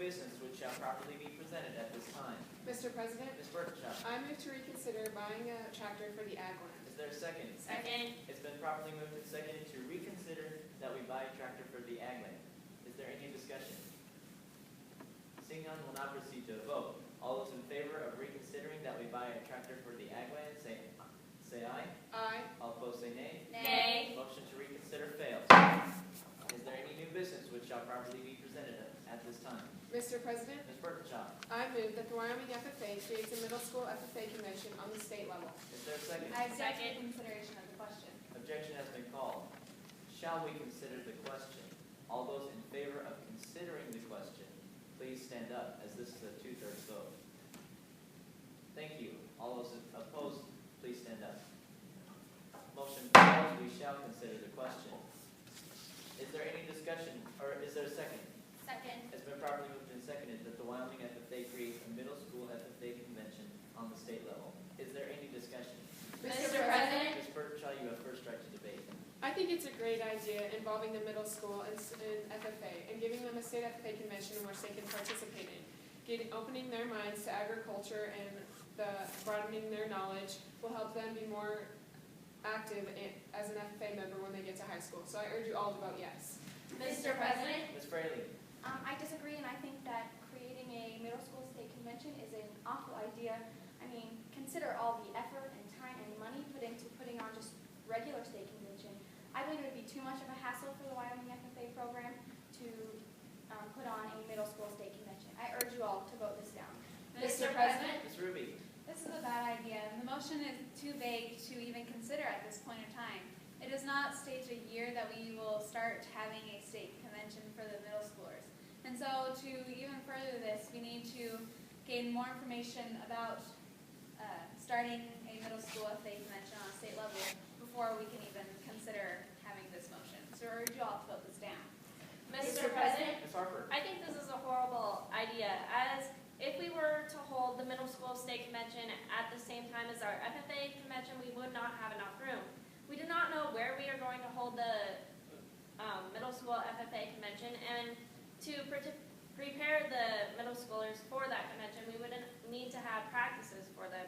business which shall properly be presented at this time? Mr. President, Ms. Birkinshaw, I move to reconsider buying a tractor for the ag land. is there a second? Second. It's been properly moved and seconded to reconsider that we buy a tractor for the ag land. Is there any discussion? Seeing none, we'll now proceed to a vote. All those in favor of reconsidering that we buy a tractor for the ag land, say aye. Aye. All opposed say nay. Nay. Motion to reconsider fails. Is there any new business which shall properly be presented at this time? Mr. President, Ms. Birkinshaw, I move that the Wyoming FFA creates a middle school FFA convention on the state level. is there a second? I object to consideration of the question. Objection has been called. Shall we consider the question? All those in favor of considering the question, please stand up, as this is a 2/3 vote. Thank you. All those opposed, please stand up. Motion fails. We shall consider the question. Is there any discussion, or is there a second? Second. It's been properly moved and seconded that the Wyoming FFA create a middle school FFA convention on the state level. Is there any discussion? Mr. President. Ms. Birkinshaw, you have first right to debate. I think it's a great idea involving the middle school in FFA and giving them a state FFA convention in which they can participate in. Opening their minds to agriculture and broadening their knowledge will help them be more active as an FFA member when they get to high school. So I urge you all to vote yes. Mr. President. Ms. Fraley, I disagree, and I think that creating a middle school state convention is an awful idea. I mean, consider all the effort and time and money put into putting on just regular state convention. I believe it would be too much of a hassle for the Wyoming FFA program to put on a middle school state convention. I urge you all to vote this down. Mr. President. Ms. Ruby, This is a bad idea. The motion is too vague to even consider at this point in time. It does not state a year that we will start having a state convention for the middle schoolers. And so to even further this, we need to gain more information about starting a middle school FA convention on a state level before we can even consider having this motion. So I urge you all to vote this down. Mr. President. Ms. Harper, I think this is a horrible idea, as if we were to hold the middle school state convention at the same time as our FFA convention, we would not have enough room. We do not know where we are going to hold the middle school FFA convention, and to prepare the middle schoolers for that convention, we would need to have practices for them.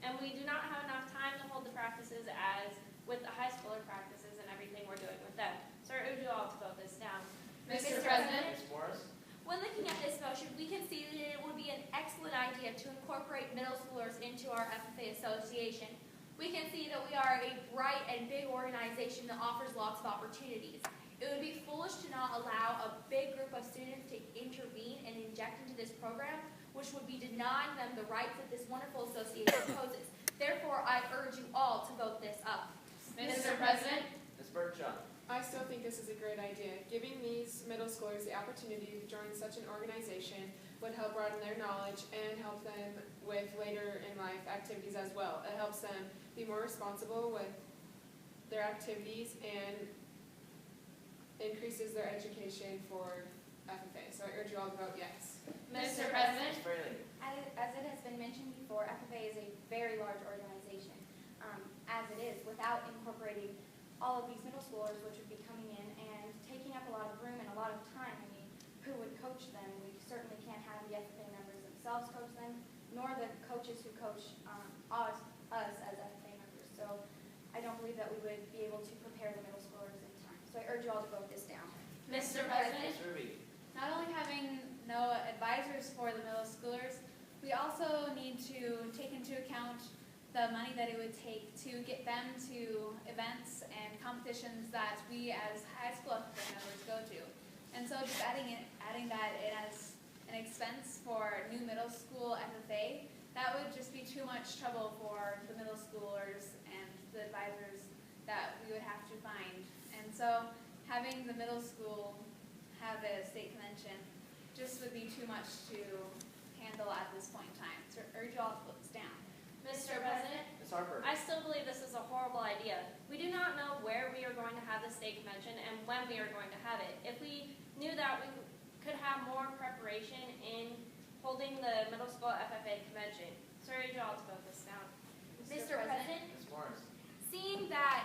And we do not have enough time to hold the practices as with the high schooler practices and everything we're doing with them. So I urge you all to vote this down. Mr. President. Ms. Morris, When looking at this motion, we can see that it would be an excellent idea to incorporate middle schoolers into our FFA association. We can see that we are a bright and big organization that offers lots of opportunities. It would be foolish to not allow a big group of students to intervene and inject into this program, which would be denying them the rights that this wonderful association poses. Therefore, I urge you all to vote this up. Mr. President. Ms. Birkinshaw, I still think this is a great idea. Giving these middle schoolers the opportunity to join such an organization would help broaden their knowledge and help them with later in life activities as well. It helps them be more responsible with their activities and increases their education for FFA. So I urge you all to vote yes. Mr. President. Ms. Fraley, As it has been mentioned before, FFA is a very large organization. As it is, without incorporating all of these middle schoolers, which would be coming in and taking up a lot of room and a lot of time. I mean, who would coach them? We certainly can't have the FFA members themselves coach them, nor the coaches who coach us as FFA members. So I don't believe that we would be able to prepare the middle schoolers in time. So I urge you all to vote this down. Mr. President. Ms. Ruby, Not only having no advisors for the middle schoolers, we also need to take into account the money that it would take to get them to events and competitions that we as high school FFA members go to. And so just adding that in as an expense for new middle school FFA, that would just be too much trouble for the middle schoolers and the advisors that we would have to find. And so having the middle school have a state convention just would be too much to handle at this point in time. So I urge you all to vote this down. Mr. President. Ms. Harper, I still believe this is a horrible idea. We do not know where we are going to have the state convention and when we are going to have it. If we knew that, we could have more preparation in holding the middle school FFA convention. So I urge you all to vote this down. Mr. President, Ms. Morris, seeing that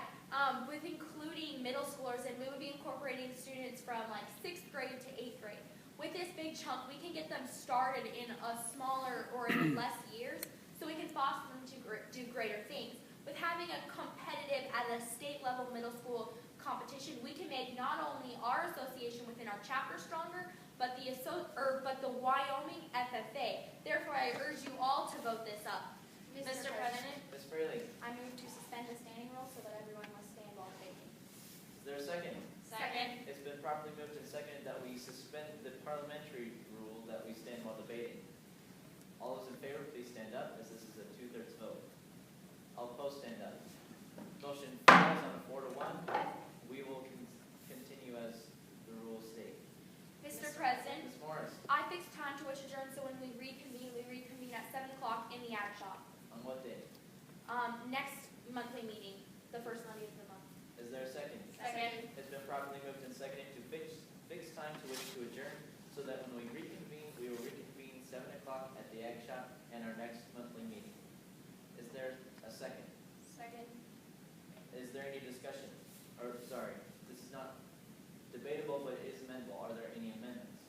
with including middle schoolers, and we would be incorporating students from like 6th grade to 8th grade. With this big chunk. We can get them started in a smaller or in less years, so we can foster them to do greater things. With having a competitive at a state level middle school competition, we can make not only our association within our chapter stronger, but the Wyoming FFA. Therefore, I urge you all to vote this up. Mr. President, Ms. Fraley, I move to suspend the standing rule so that everyone must stand while debating. is there a second? second. It's been properly moved and seconded that we suspend the parliamentary rule that we stand while debating. All those in favor, please stand up, as this is a 2/3 vote. All opposed, stand up. Motion fails on a 4-1. We will continue as the rules state. Mr. President, Ms. Morris, I fixed time to which adjourn, so when we reconvene at 7 o'clock in the ag shop. on what day? Next monthly meeting, the first Monday of the month. Is there a second? Second. It's been properly moved and seconded to fix time to which to adjourn, so that when we reconvene, we will reconvene 7 o'clock at the Ag Shop and our next monthly meeting. Is there a second? Second. Is there any discussion? Or, sorry, this is not debatable, but it is amendable. Are there any amendments?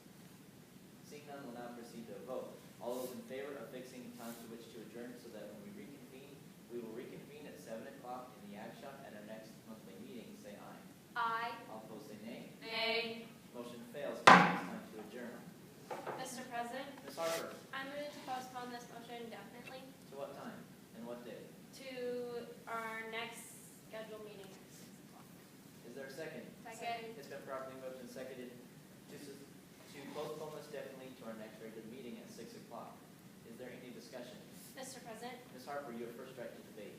Seeing none, we'll now proceed to a vote. All those in favor of fixing time to which to adjourn, so that when we reconvene, we will reconvene at 7 o'clock in the Ag Shop at our next monthly meeting, say aye. Aye. All opposed, say nay. Nay. Motion fails. It's time to adjourn. Mr. President, Ms. Harper, I move to postpone this motion indefinitely to what time and what day? to our next scheduled meeting at 6 o'clock. Is there a second? Second. It's been properly moved and seconded to postpone this definitely to our next regular meeting at 6 o'clock. Is there any discussion? Mr. President, Ms. Harper, you have first right to debate.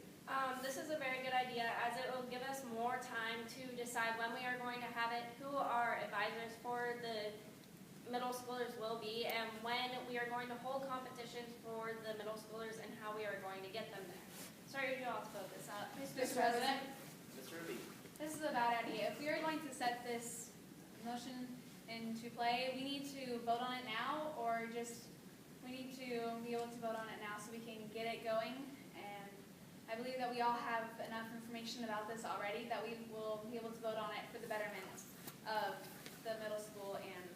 this is a very good idea, as it will give us more time to decide when we are going to have it, who our advisors for the middle schoolers will be, and when we are going to hold competitions for the middle schoolers and how we are going to get them there. Sorry to all to vote this up. Mr. President, Ms. Ruby, This is a bad idea. If we are going to set this motion into play, we need to vote on it now, or just, we need to be able to vote on it now so we can get it going. And I believe that we all have enough information about this already that we will be able to vote on it for the betterment of the middle school and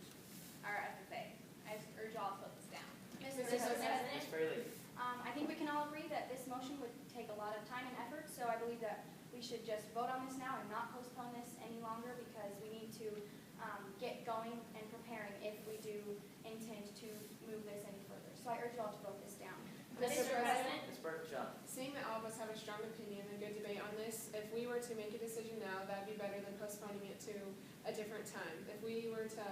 our FFA. I urge all to vote this down. Mr. Ms. President, Fraley, I think we can all agree that this motion would take a lot of time and effort, so I believe that we should just vote on this now and not postpone this any longer, because we need to get going and preparing if we do intend to move this any further. So I urge you all to vote this down. Mr. President, Ms. Burkenshaw, seeing that all of us have a strong opinion and good debate on this, if we were to make a decision now, that'd be better than postponing it to a different time. If we were to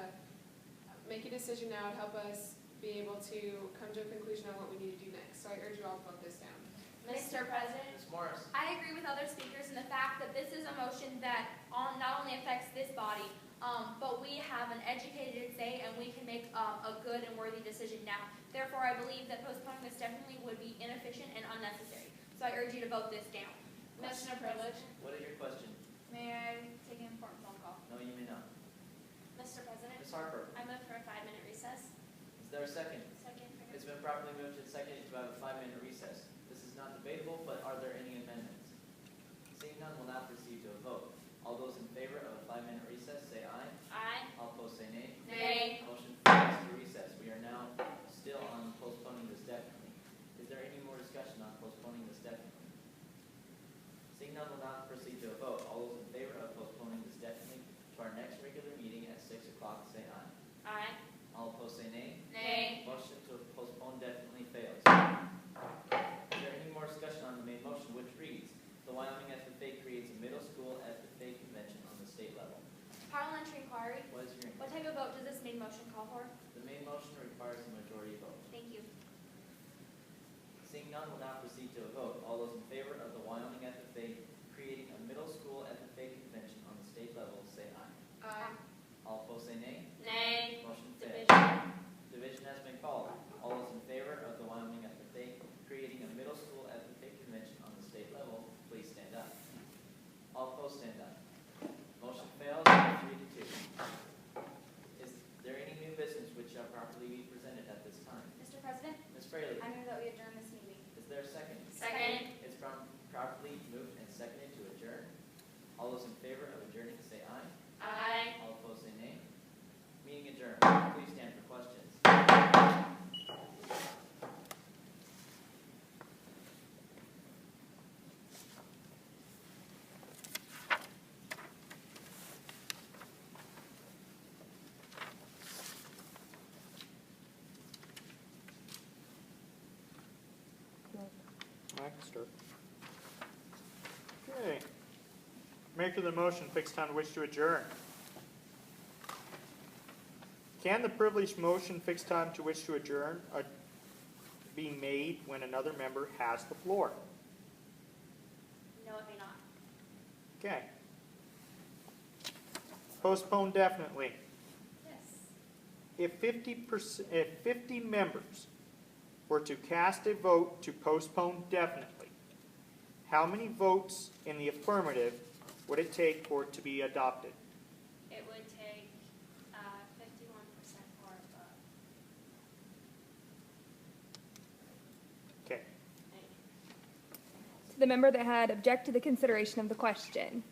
make a decision now, it'd help us be able to come to a conclusion on what we need to do next. So I urge you all to vote this down. Mr. President, Ms. Morris, I agree with other speakers in the fact that this is a motion that not only affects this body, but we have an educated say and we can make a good and worthy decision now. Therefore, I believe that postponing this definitely would be inefficient and unnecessary. So I urge you to vote this down. Mr. Privilege, what is your question? May I take an important phone call? No, you may not. Mr. President, Ms. Harper, I move for a 5-minute recess. is there a second? Second. It's been properly moved and seconded to have a 5-minute recess. This is not debatable, but are there any amendments? Seeing none, we'll now proceed to a vote. All those in favor of a 5-minute recess, say aye. Aye. All opposed, say nay. Nay. Motion fails to recess. We are now still on postponing this definitely. Is there any more discussion on postponing this definitely? Seeing none, we'll now proceed to a vote. All those in favor of postponing this definitely to our next regular meeting at 6 o'clock, say aye. Aye. All opposed, say nay. Nay. Motion to postpone definitely fails. Is there any more discussion on the main motion, which reads, the Wyoming FFA creates a middle school FFA convention on the state level? Parliamentary inquiry. What is your What inquiry? type of vote does this main motion call for? The main motion requires a majority vote. Thank you. Seeing none, we'll now proceed to a vote. All those in favor of the Wyoming FFA creating a middle school FFA convention on the state level, say aye. Aye. All opposed, say nay. Nay. Motion fails. Division. Division has been called. All those in favor of the Wyoming FFA creating a middle school FFA convention on the state level, please stand up. All opposed, stand up. Motion fails, 3-2. Is there any new business which shall properly be presented at this time? Mr. President, Ms. Fraley, I move that we adjourn this meeting. is there a second? I can start. Okay. Maker of the motion, fixed time to which to adjourn. Can the privileged motion, fixed time to which to adjourn, be made when another member has the floor? No, it may not. Okay. Postpone definitely. Yes. If 50 members were to cast a vote to postpone definitely, how many votes in the affirmative would it take for it to be adopted? It would take 51% or above. Okay. To the member that had object to the consideration of the question.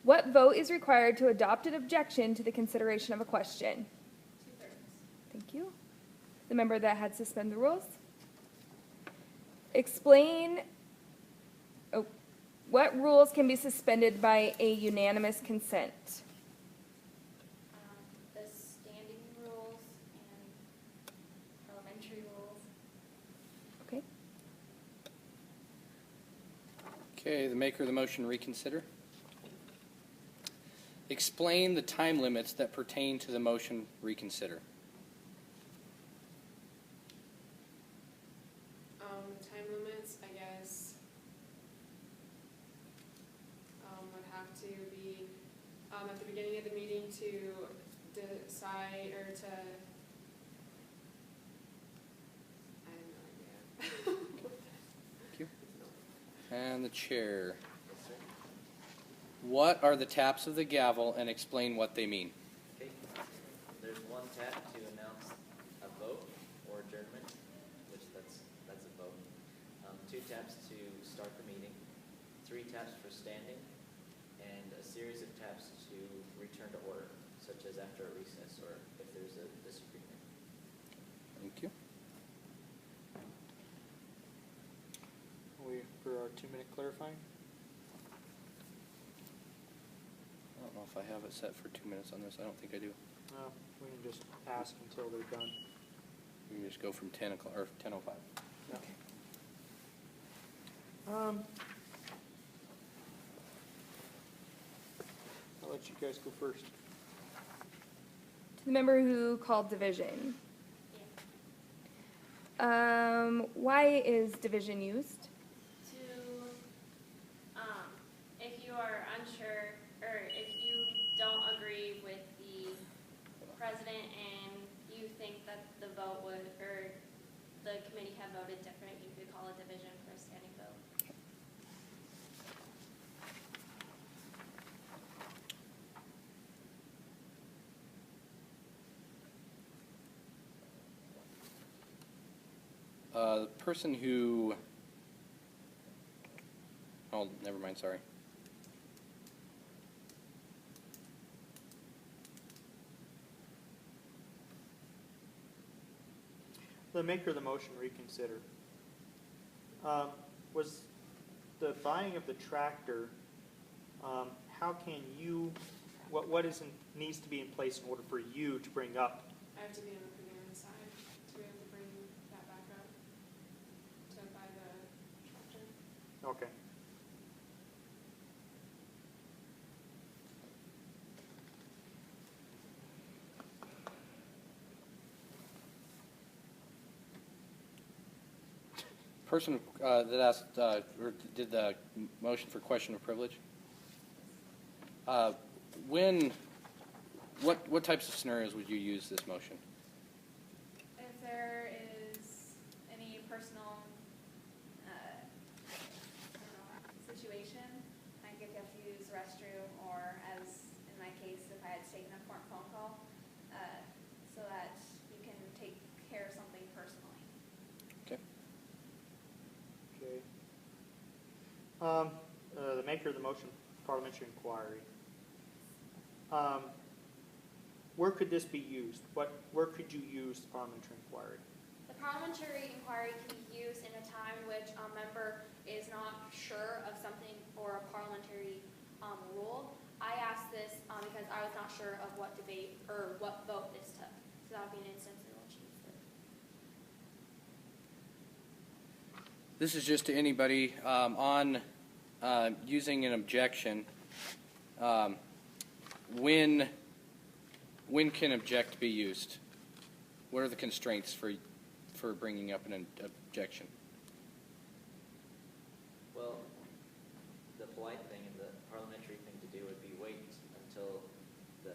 What vote is required to adopt an objection to the consideration of a question? 2/3. Thank you. The member that had suspend the rules. Explain, what rules can be suspended by a unanimous consent? The standing rules and elementary rules. Okay. Okay, the maker of the motion reconsider. Explain the time limits that pertain to the motion reconsider. Time limits, I guess, would have to be, at the beginning of the meeting to decide, or to, I have no idea. Thank you. And the chair. What are the taps of the gavel, and explain what they mean? Okay. There's one tap to announce a vote or adjournment, which that's a vote. 2 taps to start the meeting, 3 taps for standing, and a series of taps to return to order, such as after a recess or if there's a disagreement. Thank you. We for our 2-minute clarifying. I don't know if I have it set for 2 minutes on this. I don't think I do. No, we can just ask until they're done. We can just go from 10 o'clock or 10:05. Yeah. I'll let you guys go first. To the member who called division. Why is division used? If you are unsure, or if you don't agree with the president and you think that the vote would, or the committee had voted different, you could call a division for a standing vote. The person who, oh, never mind, sorry. The maker of the motion reconsider. Was the buying of the tractor, how can you, what needs to be in place in order for you to bring up? I have to be on the prevailing side to be able to bring that back up to buy the tractor. Okay. Person that asked, or did the motion for question of privilege. What types of scenarios would you use this motion? If there is any personal, situation, like if you have to use the restroom, or as in my case, if I had to take an important phone call, so that you can take care of something personally. Okay. Okay. The maker of the motion, parliamentary inquiry. Where could this be used? Where could you use the parliamentary inquiry? The parliamentary inquiry can be used in a time in which a member is not sure of something or a parliamentary rule. I asked this because I was not sure of what debate or what vote this took. So that would be an instance in which you use it. This is just to anybody on using an objection. When can object be used? What are the constraints for bringing up an objection? Well, the polite thing and the parliamentary thing to do would be wait until the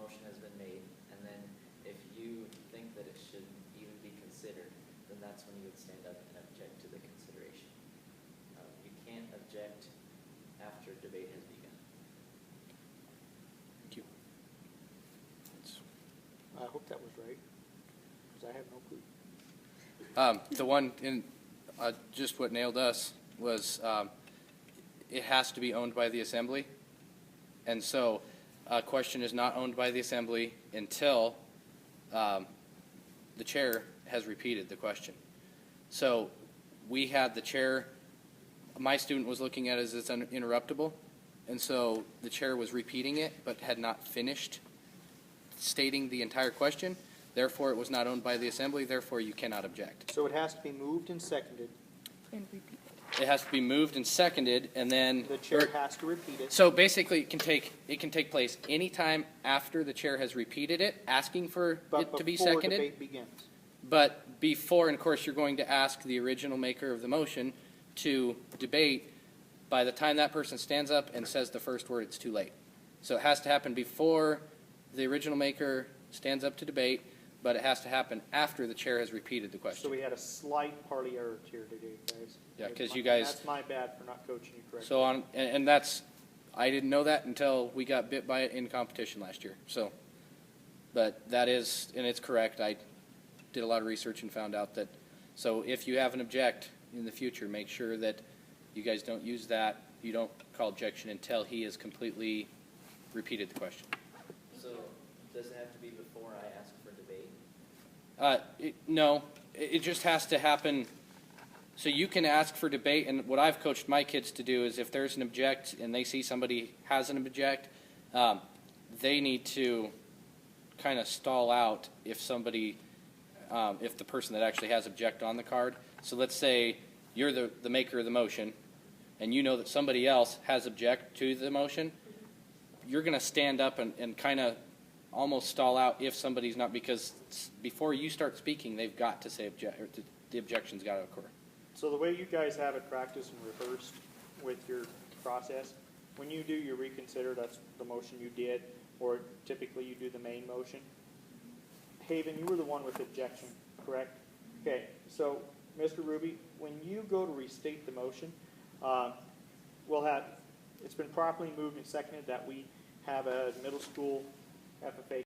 motion has been made, and then if you think that it should even be considered, then that's when you would stand up and object to the consideration. You can't object after debate has begun. Thank you. I hope that was right, because I have no clue. The one in just what nailed us was it has to be owned by the assembly, and so a question is not owned by the assembly until the chair has repeated the question. So we had the chair. My student was looking at it as it's uninterruptible, and so the chair was repeating it but had not finished stating the entire question. Therefore, it was not owned by the assembly. Therefore, you cannot object. So it has to be moved and seconded. And repeat. It has to be moved and seconded, and then The chair has to repeat it. So basically, it can take place anytime after the chair has repeated it, asking for it to be But before seconded. debate begins. But before, and of course, you're going to ask the original maker of the motion to debate. By the time that person stands up and says the first word, it's too late. So it has to happen before the original maker stands up to debate, but it has to happen after the chair has repeated the So question. we had a slight party error here today, guys. Yeah, 'cause you guys- That's my bad for not coaching you correctly. So and that's, I didn't know that until we got bit by it in competition last year. So, but that is, and it's correct. I did a lot of research and found out that, so if you have an object in the future, make sure that you guys don't use that. You don't call objection until he has completely repeated the question. So does it have to be before I ask for debate? No, it just has to happen. So you can ask for debate, and what I've coached my kids to do is if there's an object and they see somebody has an object, they need to kind of stall out if somebody, if the person that actually has object on the card. So let's say you're the maker of the motion, and you know that somebody else has object to the motion. You're going to stand up and kind of almost stall out if somebody's not, because before you start speaking, they've got to say object, or the objection's got to occur. So the way you guys have it practiced and rehearsed with your process, when you do your reconsider, that's the motion you did, or typically you do the main motion. Haven, you were the one with objection, correct? Okay, so Mr. Ruby, when you go to restate the motion, we'll have, it's been properly moved and seconded that we have a middle school FFA